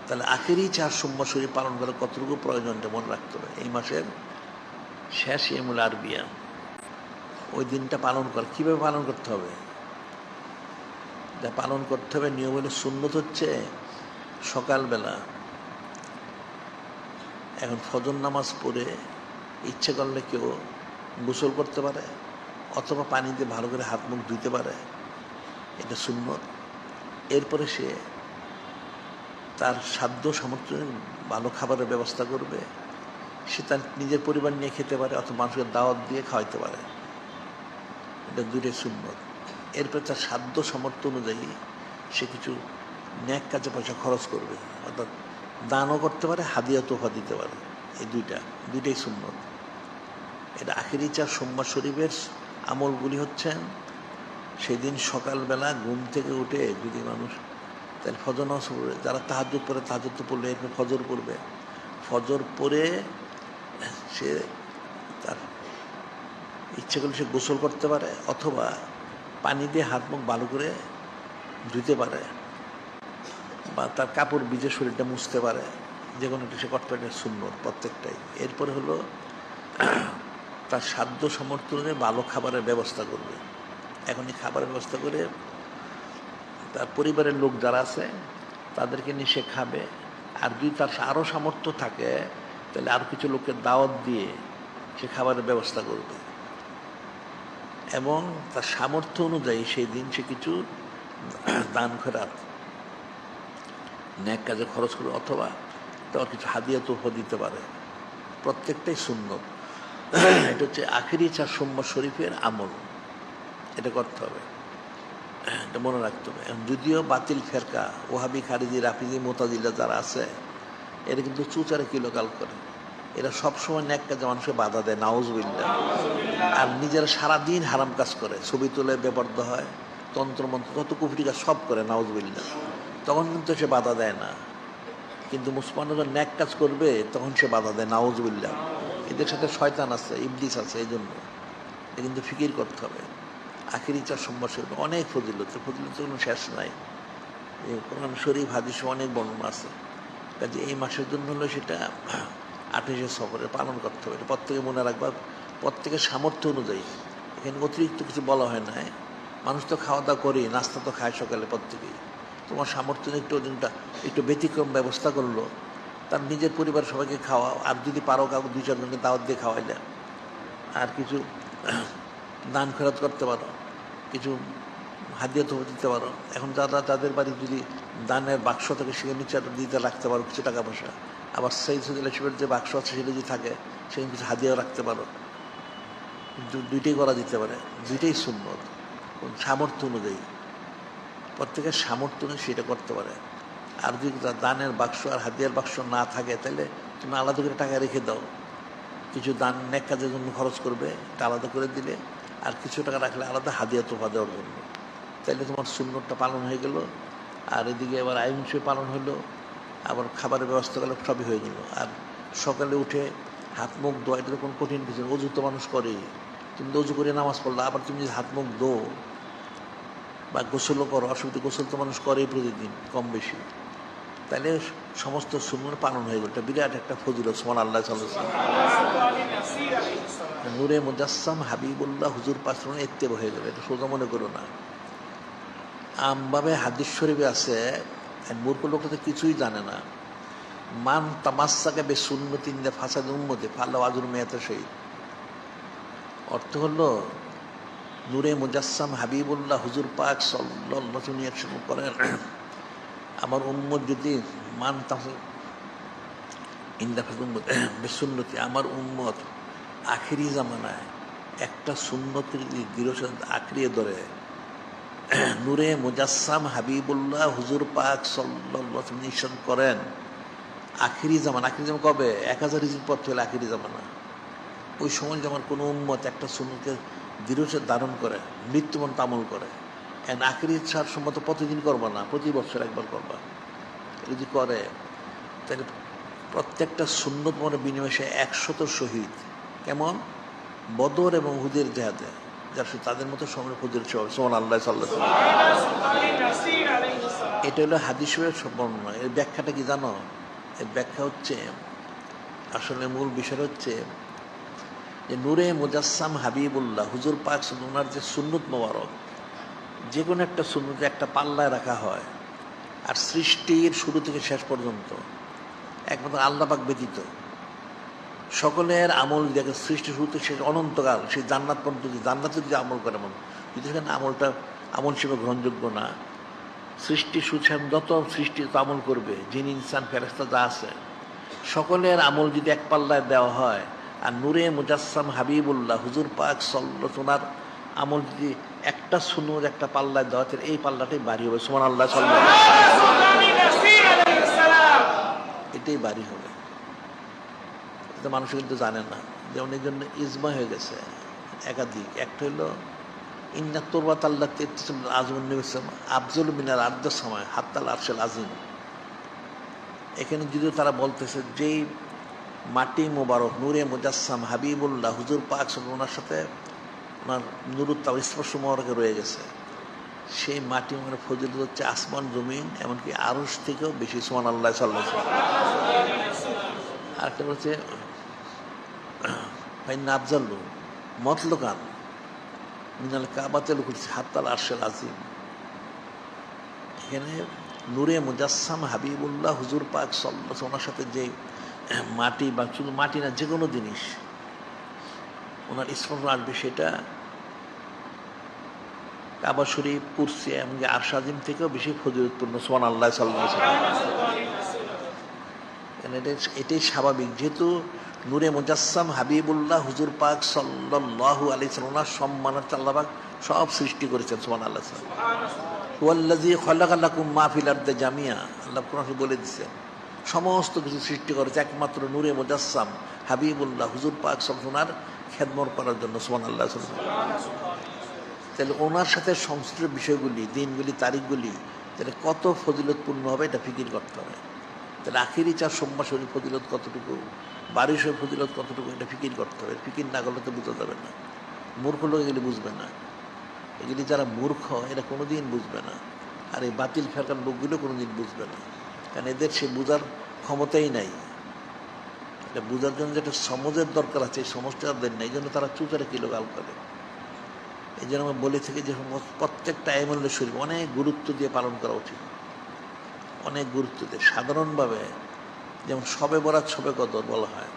তাহলে আখেরি 4 সোমবার শরীর পালন করা কতটুকু প্রয়োজনটা মনে রাখতে হবে। এই মাসের শেষ ইয়ামুল আরবিয়া, ওই দিনটা পালন করা কীভাবে পালন করতে হবে? যা পালন করতে হবে নিয়ম হলো, সুন্নত হচ্ছে সকালবেলা এখন ফজর নামাজ পড়ে ইচ্ছে করলে কেউ গোসল করতে পারে, অথবা পানি দিয়ে ভালো করে হাত মুখ ধুইতে পারে, এটা সুন্নত। এরপরে সে তার সাধ্য সামর্থ্য ভালো খাবারের ব্যবস্থা করবে, সে তার নিজের পরিবার নিয়ে খেতে পারে, অথবা মানুষকে দাওয়াত দিয়ে খাওয়াইতে পারে, এটা দুটোই সুন্নত। এরপরে তার সাধ্য সামর্থ্য অনুযায়ী সে কিছু ন্যাক কাজে পয়সা খরচ করবে, অর্থাৎ দানও করতে পারে, হাদিয়া তোফা দিতে পারে। এই দুইটাই সুন্নত। এটা আখেরি 4 সোমবার শরীফের আমলগুলি হচ্ছে, সেদিন সকালবেলা ঘুম থেকে উঠে যদি মানুষ তাহলে ফজর নামাজ পড়বে, যারা তাহাজ্জুদ পড়ে তাহাজ্জুদ তো পড়লে, এরপর ফজর পড়বে, ফজর পড়ে সে তার ইচ্ছে করলে সে গোসল করতে পারে, অথবা পানি দিয়ে হাত মুখ ভালো করে ধুতে পারে, বা তার কাপড় ভিজে শরীরটা মুছতে পারে, যে কোনো একটা সে করতে পারে, সুন্নত প্রত্যেকটাই। এরপরে হলো তার সাধ্য সামর্থ্য অনুযায়ী ভালো খাবারের ব্যবস্থা করবে। এখন এই খাবারের ব্যবস্থা করে তার পরিবারের লোক যারা আছে তাদেরকে নিয়ে সে খাবে। আর যদি তার আরও সামর্থ্য থাকে তাহলে আরও কিছু লোকের দাওয়াত দিয়ে সে খাবারের ব্যবস্থা করবে, এবং তার সামর্থ্য অনুযায়ী সেই দিন সে কিছু দান খয়রাত ন্যাক কাজে খরচ করবে, অথবা তার কিছু হাদিয়া তোফা দিতে পারে। প্রত্যেকটাই সুন্নত। এটা হচ্ছে আখেরি 4 সোমবার শরীফের আমল, এটা করতে হবে, এটা মনে রাখতে হবে। যদিও বাতিল ফেরকা ওহাবি, খারিজি, রাফিজি, মোতাজিলা যারা আছে, এরা কিন্তু চুচারে কিলোকাল করে, এরা সবসময় ন্যাক কাজে মানুষকে বাধা দেয়, নাউজুবিল্লাহ। আর নিজেরা সারাদিন হারাম কাজ করে, ছবি তুলে বেপর্দ হয়, তন্ত্রমন্ত্র যত কুফরি কাজ সব করে, নাউজুবিল্লাহ। তখন কিন্তু সে বাধা দেয় না, কিন্তু মুসলমানরা যখন ন্যাক কাজ করবে তখন সে বাধা দেয়, নাউজুবিল্লাহ। এদের সাথে শয়তান আছে, ইবলিস আছে, এই জন্য এটা কিন্তু ফিকির করতে হবে। আখেরি 4 সোমবার শরীফ অনেক ফজিলতের কোনো শেষ নাই। কোরআন শরীফ হাদিসে অনেক বর্ণনা আছে। কাজে এই মাসের জন্য হলো সেটা 28 সফরে পালন করতে হবে। এটা প্রত্যেকে মনে রাখবা, প্রত্যেকের সামর্থ্য অনুযায়ী। এখানে অতিরিক্ত কিছু বলা হয় না। মানুষ তো খাওয়া দাওয়া করি, নাস্তা তো খায় সকালে প্রত্যেকেই। তোমার সামর্থ্য একটু ব্যতিক্রম ব্যবস্থা করলো, তার নিজের পরিবার সবাইকে খাওয়া, আর যদি পারো কাউকে 2-4 জনকে দাওয়াত দিয়ে খাওয়াইলে, আর কিছু দান খয়রাত করতে পারো, কিছু হাদিয়া তোফা দিতে পারো। এখন যাদের বাড়ি যদি দানের বাক্স থাকে সেখানে নিচে দিতে রাখতে পারো কিছু টাকা পয়সা। আবার সেই শিবের যে বাক্স আছে সেটা যদি থাকে সেখানে কিছু হাদিয়াও রাখতে পারো। দুইটাই করা যেতে পারে, দুইটাই সুন্নত, সামর্থ্য অনুযায়ী। প্রত্যেকের সামর্থ্য অনুযায়ী সেটা করতে পারে। আর যদি দানের বাক্স আর হাদিয়ার বাক্স না থাকে তাহলে তুমি আলাদা করে টাকা রেখে দাও, কিছু দান নেক কাজের জন্য খরচ করবে, এটা আলাদা করে দিলে, আর কিছু টাকা রাখলে আলাদা হাদিয়া তোফা দেওয়ার জন্য। তাইলে তোমার সুন্নতটা পালন হয়ে গেল, আর এদিকে আবার আইন পালন হলো, আবার খাবারের ব্যবস্থা করলে সবই হয়ে গেল। আর সকালে উঠে হাত মুখ ধোয়া, এটা তো কোনো কঠিন কিছু, অজু তো মানুষ করেই। তুমি তো অজু করে নামাজ পড়লা, আবার তুমি যদি হাত মুখ ধো বা গোসলও করো, অসুবিধা, গোসল তো মানুষ করেই প্রতিদিন কম বেশি, তাহলে সমস্ত সুন্নত পালন হয়ে গেল। এটা বিরাট একটা ফজিলত, সুবহানাল্লাহ। নূরে মুজাসসাম হাবিবুল্লাহ হুজুর পাশে ইত্তেবা হয়ে যাবে, এটা সোজা মনে করো না। আমভাবে হাদিস শরীফে আছে, মূর্খ লোক তো কিছুই জানে না, মান তামাসসাকা বিসুন্নতি ইনদা ফাসাদি উম্মতি ফালাহু আজরু মিআতি শাহীদ। অর্থ হলো, নূরে মুজাসসাম হাবিবুল্লাহ হুজুর পাক সাল্লাল্লাহু আলাইহি ওয়াসাল্লাম করেন, আমার উম্মত যদি মান ইনদা ফাসাদি উম্মতি বিসুন্নতি, আমার উম্মত আখিরি জামানায় একটা সুন্নতের যদি দৃঢ় আঁকড়িয়ে ধরে, নূরে মুজাসসাম হাবিবুল্লাহ হুজুর পাক সাল্লাল্লাহু আলাইহি ওয়াসাল্লাম নির্দেশ করেন, আখিরি জামানা কবে? 1000 হিজরি পর থেকে আখিরি জামানা। ওই সময় যেমন কোনো উম্মত একটা সুন্নতকে দৃঢ় ধারণ করে, মৃত্যু পর্যন্ত আমল করে, এখন আখিরি সম্মত প্রতিদিন করবা না, প্রতি বছর একবার করবা। যদি করে তাহলে প্রত্যেকটা সুন্নত মনে বিনিময়ে 100 শহীদ, কেমন বদর এবং উহুদের জিহাদে, যার তাদের মতো সময় ফজিলত, সুবহানাল্লাহ। এটা হলো হাদিসের বর্ণনা। এর ব্যাখ্যাটা কি জানো? এর ব্যাখ্যা হচ্ছে, আসলে মূল বিষয় হচ্ছে যে নূরে মুজাসসাম হাবিবুল্লাহ হুজুর পাক ওনার যে সুন্নত মোবারক, যে কোনো একটা সুন্নতে একটা পাল্লায় রাখা হয়, আর সৃষ্টির শুরু থেকে শেষ পর্যন্ত একমাত্র আল্লাহ পাক ব্যতীত সকলের আমল দেখে সৃষ্টি শুরু থেকে শেষ অনন্তকাল সেই জান্নাত পর্যন্ত, জান্নাতে যদি আমল করে এমন যদি সেখানে আমলটা আমল হিসেবে গ্রহণযোগ্য না, সৃষ্টি সুছেন যত সৃষ্টি যত আমল করবে, জিন ইনসান ফেরেশতা যা আছে সকলের আমল যদি এক পাল্লায় দেওয়া হয়, আর নূরে মুজাসসাম হাবিবুল্লাহ হুজুর পাক সাল্লাল্লাহু ওনার আমল যদি একটা সুন্নত একটা পাল্লায় দেওয়া হয়, এই পাল্লাটাই বাড়ি হবে। সুবহানাল্লাহ সাল্লাল্লাহু এটাই বাড়ি হবে। এটা মানুষ কিন্তু জানে না। যেমন এই জন্য ইজমা হয়ে গেছে একাধিক। একটা হইল ইন্না তুরবাত আল্লাহ আজমুন নবী আফজল মিনাল আরদের সময় হাত্তাল আরশেল আজিম। এখানে যদিও তারা বলতেছে যেই মাটি মোবারক নূরে মুজাসসাম হাবিবুল্লাহ হুজুর পাক ওনার সাথে ওনার নুরুত্তাব স্পর্শ মোবারকে রয়ে গেছে, সেই মাটি মানে ফজিলত হচ্ছে আসমান জমিন এমনকি আরশ থেকেও বেশি। সুবহানাল্লাহ সাল্লাল্লাহু আলাইহি ওয়াসাল্লাম। আরেকটা বলছে ফাইন্না আফজালু মতলুকান মিনাল কাবাতিল কুদসি হাত্তাল আরশেল আজিম। এখানে নূরে মুজাসসাম হাবিবুল্লাহ হুজুর পাক সাল্লাল্লাহু আলাইহি ওনার সাথে যে মাটি বা শুধু মাটি না যে কোনো জিনিস ওনার স্পর্শ আসবে, সেটা কাবা শরীফ কুরসি এমনকি আরশ আজিম থেকেও বেশি ফজিলতপূর্ণ। সুবহানাল্লাহ সাল্লাল্লাহু আলাইহি ওয়াসাল্লাম। এটাই স্বাভাবিক, যেহেতু নূরে মুজাসসাম হাবিবুল্লাহ হুজুর পাক সাল্লাল্লাহু আলাইহি ওয়াসাল্লাম ওনার সম্মানার্থে আল্লাহ পাক সব সৃষ্টি করেছেন। সুবহানাল্লাহ। ওয়াল্লাযী খালাকা লাকুম মা ফিল আরদি জামিয়া, আল্লাহ কোরআনে বলে দিয়েছেন সমস্ত কিছু সৃষ্টি করেছে একমাত্র নূরে মুজাসসাম হাবিবুল্লাহ হুজুর পাক সাল্লাল্লাহু ওনার খেদমত করার জন্য। সুবহানাল্লাহ। তাহলে ওনার সাথে সংশ্লিষ্ট বিষয়গুলি, দিনগুলি, তারিখগুলি তাহলে কত ফজিলতপূর্ণ হবে এটা ফিকির করতে হবে। তাহলে আখিরি চার সোমবার শরীর ফজিলত কতটুকু, বারিশ ফজিলত কতটুকু, এটা ফিকির করতে হবে। ফিকির না করলে তো বোঝা যাবে না। মূর্খ লোক এগুলি বুঝবে না। এগুলি যারা মূর্খ এরা কোনোদিন বুঝবে না, আর এই বাতিল ফেরকার লোকগুলো কোনোদিন বুঝবে না, কারণ এদের সে বোঝার ক্ষমতাই নাই। এটা বোঝার জন্য যেটা সমাজের দরকার আছে, এই সমাজটা তাদের নেই, এই জন্য তারা চুচারে কিলোগাল করে। এই জন্য আমরা বলে থাকি যে প্রত্যেকটা আইমুল্লাহ শরীফ অনেক গুরুত্ব দিয়ে পালন করা উচিত, অনেক গুরুত্ব দিয়ে। সাধারণভাবে যেমন শবে বরাত শবে কদর বলা হয়,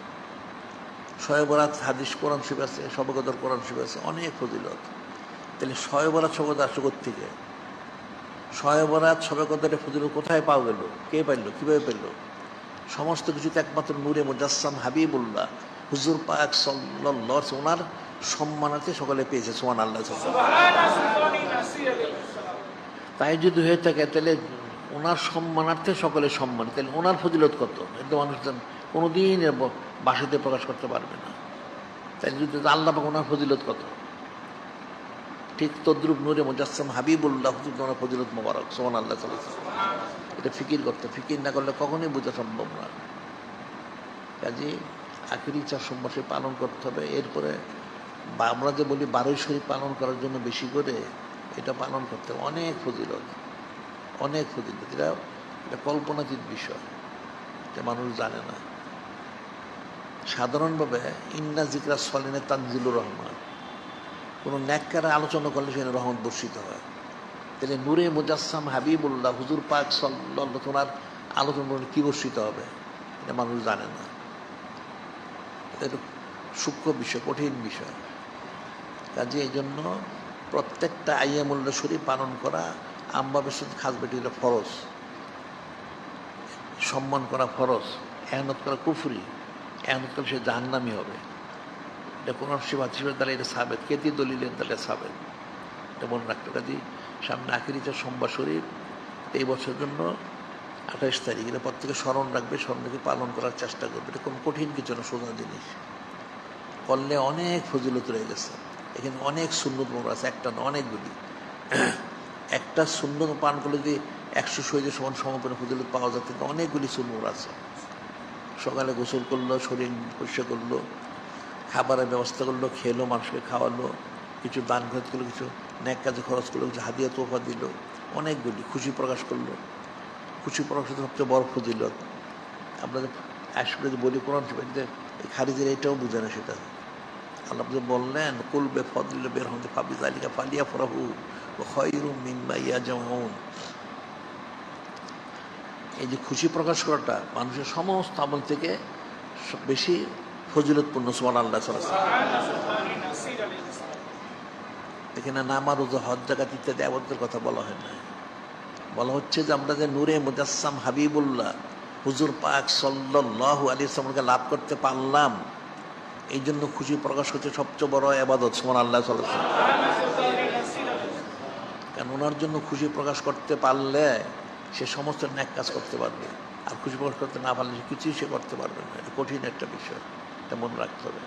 শবে বরাত হাদিস কোরআন শরীফ আছে, শবে কদর কোরআন শরীফ আছে, অনেক ফজিলত। তাহলে শবে বরাত শবে কদর আসছে থেকে, শবে বরাত শবে কদরের ফজিলত কোথায় পাওয়া গেল, কে পাইল, কীভাবে পেল? সমস্ত কিছুতে একমাত্র নূরে মুজাসসাম হাবিবুল্লাহ হুজুর পাক সাল্লাল্লাহু আলাইহি ওনার সম্মানার্থে সকলে পেয়েছে। সুবহানাল্লাহ। তাই যদি হয়ে থাকে তাহলে ওনার সম্মানার্থে সকলে সম্মান, তাহলে ওনার ফজিলত কত এটা মানুষ কোনোদিন বাসাতে প্রকাশ করতে পারবে না। তাই যদি আল্লাহ পাক ওনার ফজিলত কত, ঠিক তদ্রুপ নূরে মুজাসসাম হাবিবুল্লাহ হুজুর ওনার ফজিলত মোবারক। সুবহানাল্লাহ। এটা ফিকির করতে, ফিকির না করলে কখনোই বোঝা সম্ভব না। কাজে আখিরি চার সোমবার পালন করতে হবে। এরপরে আমরা যে বলি 12 শরীফ পালন করার জন্য বেশি করে এটা পালন করতে হবে। অনেক ফজিলত, অনেক ফজিলত। এটা কল্পনাতীত বিষয়, এটা মানুষ জানে না। সাধারণভাবে ইন্না জিকরা সলিনে তানজিলুর রহমান, কোনো ন্যাক্কারে আলোচনা করলে সেখানে রহমত বর্ষিত হয়। তাহলে নূরে মুজাসসাম হাবিবুল্লাহ হুজুর পাক সাল্লাল্লাহু আলাইহি ওনার আলোচনা করলে কী বর্ষিত হবে এটা মানুষ জানে না। এটা একটু সূক্ষ্ম বিষয়, কঠিন বিষয়। কাজে এই জন্য প্রত্যেকটা আইয়ামুল্লাহ শরীফ পালন করা আমভাবে শুধু খাস বেটি হলো ফরজ, সম্মান করা ফরজ, এহনত করা কুফরি, এহনত করলে সে জাহান্নামী হবে। এটা কোন শিবাদ দ্বারা এটা সাবেত, কেতি দলিলের দ্বারা সাবেত, এটা মনে রাখতে। কাজে সামনে আখিরি চার সোমবার শরীফ এই বছরের জন্য 28 তারিখ, এটা প্রত্যেকে স্মরণ রাখবে, স্মরণ রেখে পালন করার চেষ্টা করবে। এটা কোনো কঠিন কিছু না, সোজা জিনিস করলে অনেক ফজিলত রয়ে গেছে। এখানে অনেক সুন্নত মোড় আছে, একটা না অনেকগুলি। একটা সুন্নত পান করলে যদি 100 শহীদের সমান সমাপনে ফজিলত পাওয়া যায়, কিন্তু অনেকগুলি সুন্নত আছে। সকালে গোসল করলো, শরীর পরিষ্কার করলো, খাবারের ব্যবস্থা করলো, খেলো, মানুষকে খাওয়ালো, কিছু দান খরচ করলো, কিছু ন্যাক কাজে খরচ করলো, কিছু হাদিয়া তোফা দিল, অনেকগুলি খুশি প্রকাশ করলো। খুশি প্রকাশ সবচেয়ে বড় ফজিলত। আপনাদের আসলে যে বলি কোরআন শরীফে এই খারিজের এটাও বুঝে না সেটা। আল্লাহ বললেন কুল বেফদলিল্লাহি ওয়া বিরহমাতিহি ফাবিযালিকা ফালিয়াফরাহু ওয়া খায়রুম মিম্মা ইয়াজমাউন। এই যে খুশি প্রকাশ করাটা মানুষের সমস্ত আমল থেকে বেশি ফজিলতপূর্ণ। সুবহানাল্লাহ সাল্লাল্লাহু আলাইহি ওয়াসাল্লাম। এখানে নামাজ, রোজা, হজ, যাকাত ইত্যাদি আবাদতের কথা বলা হয় না। বলা হচ্ছে যে আমরা যে নূরে মুজাসসাম হাবিবুল্লাহ হুজুর পাক সাল্লাল্লাহু আলাইহি ওয়াসাল্লামকে লাভ করতে পারলাম, এই জন্য খুশি প্রকাশ করতে সবচেয়ে বড় ইবাদত। সুবহানাল্লাহ সাল্লাল্লাহু আলাইহি ওয়াসাল্লাম। কারণ ওনার জন্য খুশি প্রকাশ করতে পারলে সে সমস্ত ন্যাক কাজ করতে পারবে, আর খুশি প্রকাশ করতে না পারলে কিছুই সে করতে পারবে না। এটা কঠিন একটা বিষয়, এটা মনে রাখতে হবে।